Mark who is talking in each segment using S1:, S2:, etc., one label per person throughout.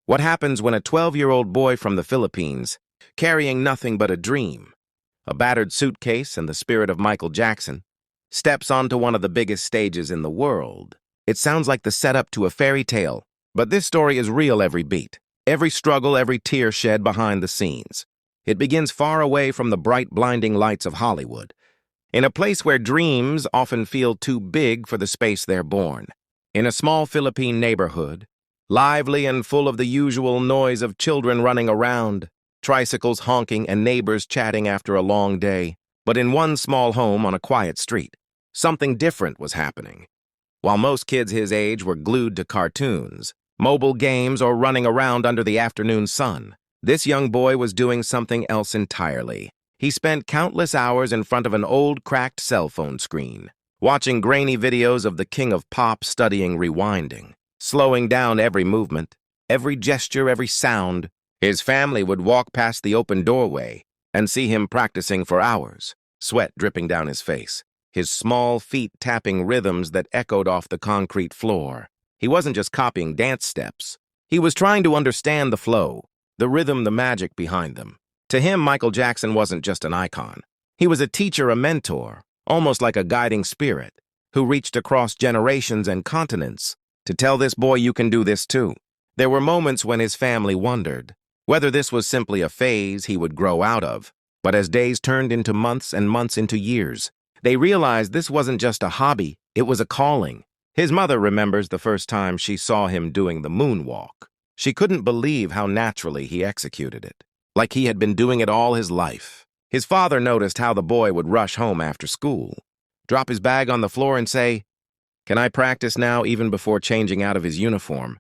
S1: What happens when a 12-year-old boy from the Philippines, carrying nothing but a dream, a battered suitcase and the spirit of Michael Jackson, steps onto one of the biggest stages in the world? It sounds like the setup to a fairy tale, but this story is real every beat, every struggle, every tear shed behind the scenes. It begins far away from the bright, blinding lights of Hollywood, in a place where dreams often feel too big for the space they're born. In a small Philippine neighborhood, lively and full of the usual noise of children running around, tricycles honking and neighbors chatting after a long day. But in one small home on a quiet street, something different was happening. While most kids his age were glued to cartoons, mobile games, or running around under the afternoon sun, this young boy was doing something else entirely. He spent countless hours in front of an old, cracked cell phone screen, watching grainy videos of the king of pop, studying rewinding, slowing down every movement, every gesture, every sound. His family would walk past the open doorway and see him practicing for hours, sweat dripping down his face, his small feet tapping rhythms that echoed off the concrete floor. He wasn't just copying dance steps. He was trying to understand the flow, the rhythm, the magic behind them. To him, Michael Jackson wasn't just an icon. He was a teacher, a mentor, almost like a guiding spirit, who reached across generations and continents to tell this boy, you can do this too. There were moments when his family wondered whether this was simply a phase he would grow out of. But as days turned into months and months into years, they realized this wasn't just a hobby, it was a calling. His mother remembers the first time she saw him doing the moonwalk. She couldn't believe how naturally he executed it, like he had been doing it all his life. His father noticed how the boy would rush home after school, drop his bag on the floor and say, "Can I practice now?" even before changing out of his uniform.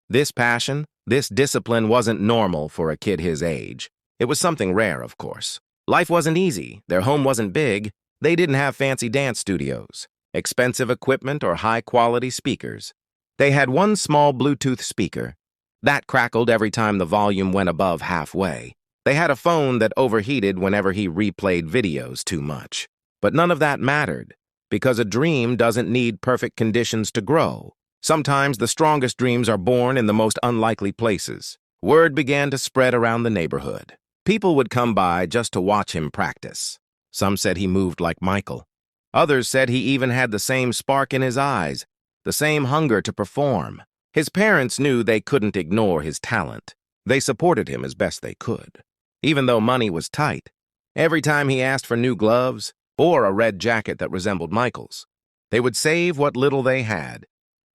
S1: This passion, this discipline wasn't normal for a kid his age. It was something rare, of course. Life wasn't easy, their home wasn't big, they didn't have fancy dance studios, expensive equipment, or high-quality speakers. They had one small Bluetooth speaker that crackled every time the volume went above halfway. They had a phone that overheated whenever he replayed videos too much. But none of that mattered, because a dream doesn't need perfect conditions to grow. Sometimes the strongest dreams are born in the most unlikely places. Word began to spread around the neighborhood. People would come by just to watch him practice. Some said he moved like Michael. Others said he even had the same spark in his eyes, the same hunger to perform. His parents knew they couldn't ignore his talent. They supported him as best they could. Even though money was tight, every time he asked for new gloves or a red jacket that resembled Michael's, they would save what little they had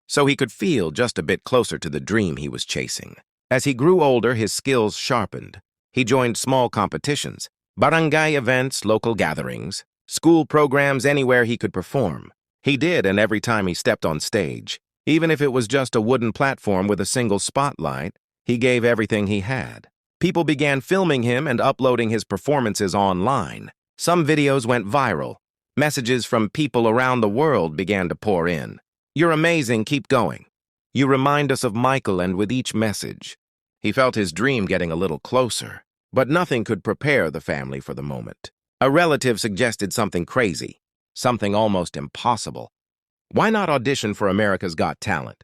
S1: so he could feel just a bit closer to the dream he was chasing. As he grew older, his skills sharpened. He joined small competitions, barangay events, local gatherings, school programs, anywhere he could perform. He did, and every time he stepped on stage, even if it was just a wooden platform with a single spotlight, he gave everything he had. People began filming him and uploading his performances online. Some videos went viral. Messages from people around the world began to pour in. "You're amazing, keep going. You remind us of Michael," and with each message, he felt his dream getting a little closer. But nothing could prepare the family for the moment. A relative suggested something crazy, something almost impossible. Why not audition for America's Got Talent?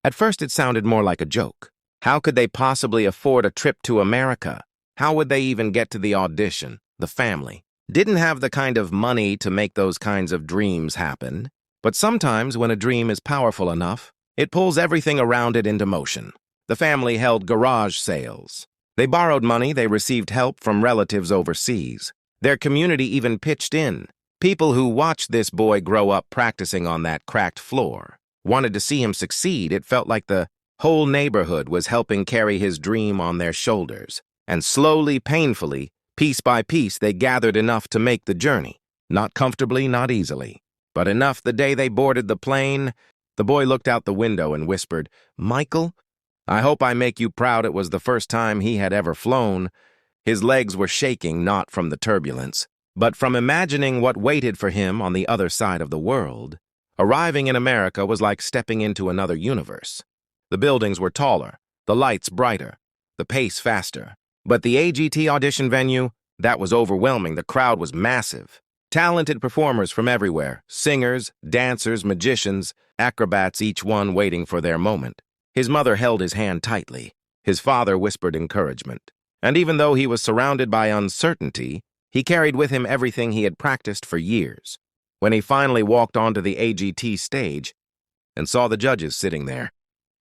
S1: At first it sounded more like a joke. How could they possibly afford a trip to America? How would they even get to the audition? The family didn't have the kind of money to make those kinds of dreams happen. But sometimes when a dream is powerful enough, it pulls everything around it into motion. The family held garage sales. They borrowed money, they received help from relatives overseas. Their community even pitched in. People who watched this boy grow up practicing on that cracked floor wanted to see him succeed. It felt like the whole neighborhood was helping carry his dream on their shoulders. And slowly, painfully, piece by piece, they gathered enough to make the journey. Not comfortably, not easily, but enough. The day they boarded the plane, the boy looked out the window and whispered, "Michael, I hope I make you proud." It was the first time he had ever flown. His legs were shaking, not from the turbulence, but from imagining what waited for him on the other side of the world. Arriving in America was like stepping into another universe. The buildings were taller, the lights brighter, the pace faster. But the AGT audition venue, that was overwhelming. The crowd was massive. Talented performers from everywhere, singers, dancers, magicians, acrobats, each one waiting for their moment. His mother held his hand tightly. His father whispered encouragement. And even though he was surrounded by uncertainty, he carried with him everything he had practiced for years. When he finally walked onto the AGT stage and saw the judges sitting there,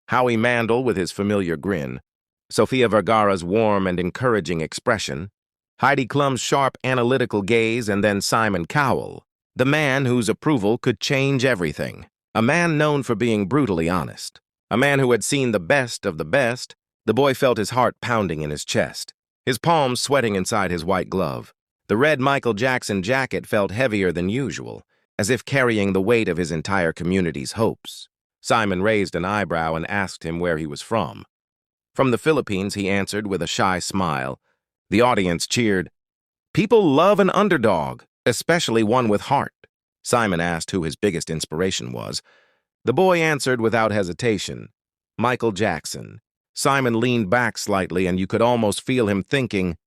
S1: Howie Mandel with his familiar grin, Sofia Vergara's warm and encouraging expression, Heidi Klum's sharp analytical gaze, and then Simon Cowell, the man whose approval could change everything. A man known for being brutally honest. A man who had seen the best of the best. The boy felt his heart pounding in his chest, his palms sweating inside his white glove. The red Michael Jackson jacket felt heavier than usual, as if carrying the weight of his entire community's hopes. Simon raised an eyebrow and asked him where he was from. From the Philippines, he answered with a shy smile. The audience cheered. People love an underdog, especially one with heart. Simon asked who his biggest inspiration was. The boy answered without hesitation, Michael Jackson. Simon leaned back slightly, and you could almost feel him thinking,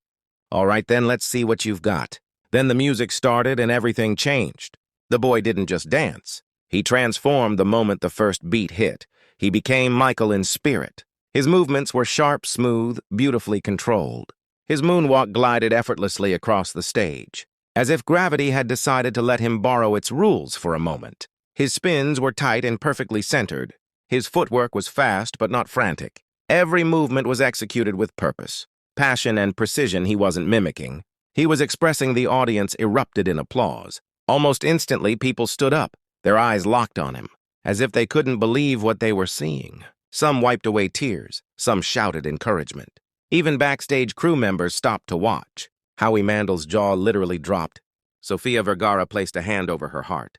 S1: all right, then, let's see what you've got. Then the music started and everything changed. The boy didn't just dance. He transformed the moment the first beat hit. He became Michael in spirit. His movements were sharp, smooth, beautifully controlled. His moonwalk glided effortlessly across the stage, as if gravity had decided to let him borrow its rules for a moment. His spins were tight and perfectly centered. His footwork was fast but not frantic. Every movement was executed with purpose. Passion and precision he wasn't mimicking. He was expressing. The audience erupted in applause. Almost instantly, people stood up, their eyes locked on him, as if they couldn't believe what they were seeing. Some wiped away tears. Some shouted encouragement. Even backstage crew members stopped to watch. Howie Mandel's jaw literally dropped. Sofia Vergara placed a hand over her heart.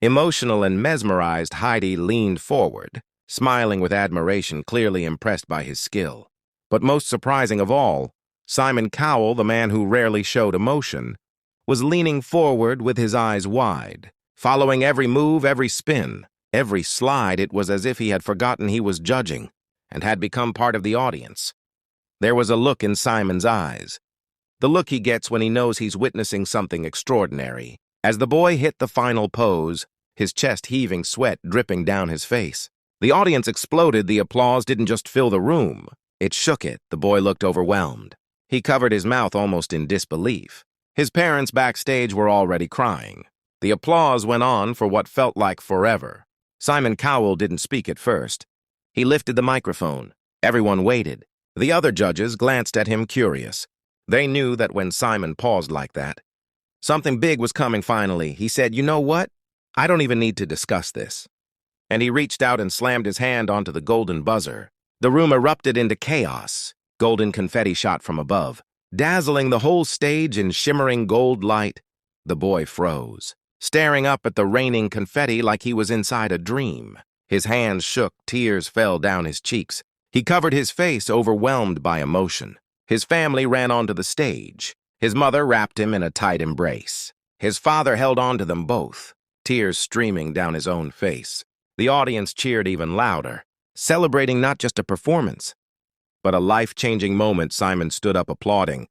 S1: Emotional and mesmerized, Heidi leaned forward, smiling with admiration, clearly impressed by his skill. But most surprising of all, Simon Cowell, the man who rarely showed emotion, was leaning forward with his eyes wide, following every move, every spin, every slide. It was as if he had forgotten he was judging and had become part of the audience. There was a look in Simon's eyes, the look he gets when he knows he's witnessing something extraordinary. As the boy hit the final pose, his chest heaving, sweat dripping down his face. The audience exploded. The applause didn't just fill the room. It shook it. The boy looked overwhelmed. He covered his mouth almost in disbelief. His parents backstage were already crying. The applause went on for what felt like forever. Simon Cowell didn't speak at first. He lifted the microphone. Everyone waited. The other judges glanced at him curious. They knew that when Simon paused like that, something big was coming finally. He said, "You know what? I don't even need to discuss this." And he reached out and slammed his hand onto the golden buzzer. The room erupted into chaos. Golden confetti shot from above, dazzling the whole stage in shimmering gold light. The boy froze, staring up at the raining confetti like he was inside a dream. His hands shook, tears fell down his cheeks. He covered his face, overwhelmed by emotion. His family ran onto the stage. His mother wrapped him in a tight embrace. His father held on to them both, tears streaming down his own face. The audience cheered even louder, celebrating not just a performance, but a life-changing moment. Simon stood up applauding.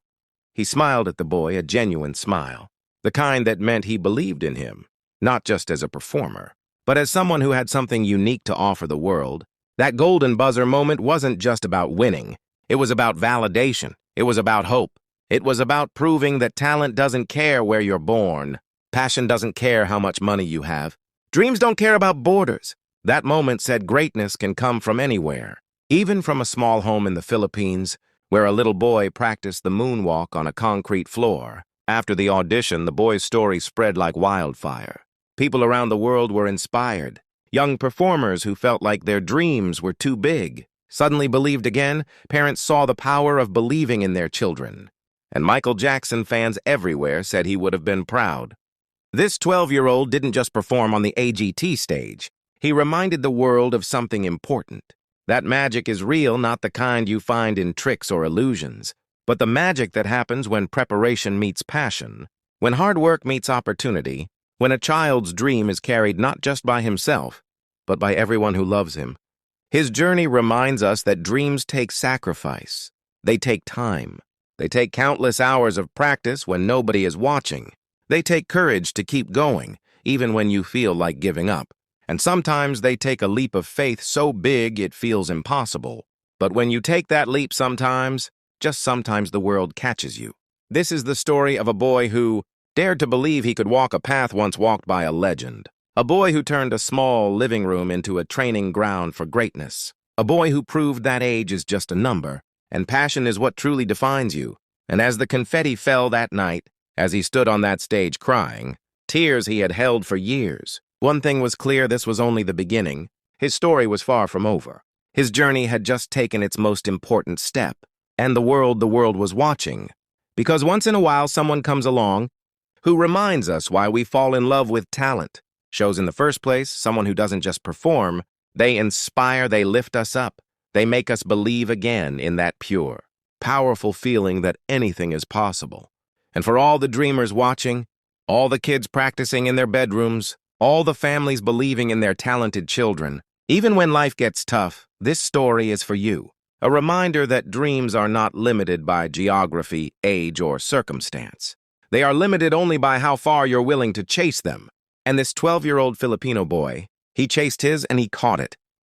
S1: He smiled at the boy, a genuine smile, the kind that meant he believed in him, not just as a performer, but as someone who had something unique to offer the world. That golden buzzer moment wasn't just about winning. It was about validation. It was about hope. It was about proving that talent doesn't care where you're born. Passion doesn't care how much money you have. Dreams don't care about borders. That moment said greatness can come from anywhere, even from a small home in the Philippines, where a little boy practiced the moonwalk on a concrete floor. After the audition, the boy's story spread like wildfire. People around the world were inspired. Young performers who felt like their dreams were too big suddenly believed again. Parents saw the power of believing in their children. And Michael Jackson fans everywhere said he would have been proud. This 12-year-old didn't just perform on the AGT stage. He reminded the world of something important. That magic is real, not the kind you find in tricks or illusions, but the magic that happens when preparation meets passion, when hard work meets opportunity, when a child's dream is carried not just by himself, but by everyone who loves him. His journey reminds us that dreams take sacrifice. They take time. They take countless hours of practice when nobody is watching. They take courage to keep going, even when you feel like giving up. And sometimes they take a leap of faith so big it feels impossible. But when you take that leap sometimes, just sometimes the world catches you. This is the story of a boy who dared to believe he could walk a path once walked by a legend. A boy who turned a small living room into a training ground for greatness. A boy who proved that age is just a number, and passion is what truly defines you. And as the confetti fell that night, as he stood on that stage crying, tears he had held for years, one thing was clear: this was only the beginning. His story was far from over. His journey had just taken its most important step, and the world was watching. Because once in a while someone comes along who reminds us why we fall in love with talent. Shows in the first place, someone who doesn't just perform, they inspire, they lift us up. They make us believe again in that pure, powerful feeling that anything is possible. And for all the dreamers watching, all the kids practicing in their bedrooms, all the families believing in their talented children, even when life gets tough, this story is for you. A reminder that dreams are not limited by geography, age, or circumstance. They are limited only by how far you're willing to chase them. And this 12-year-old Filipino boy, he chased his and he caught it.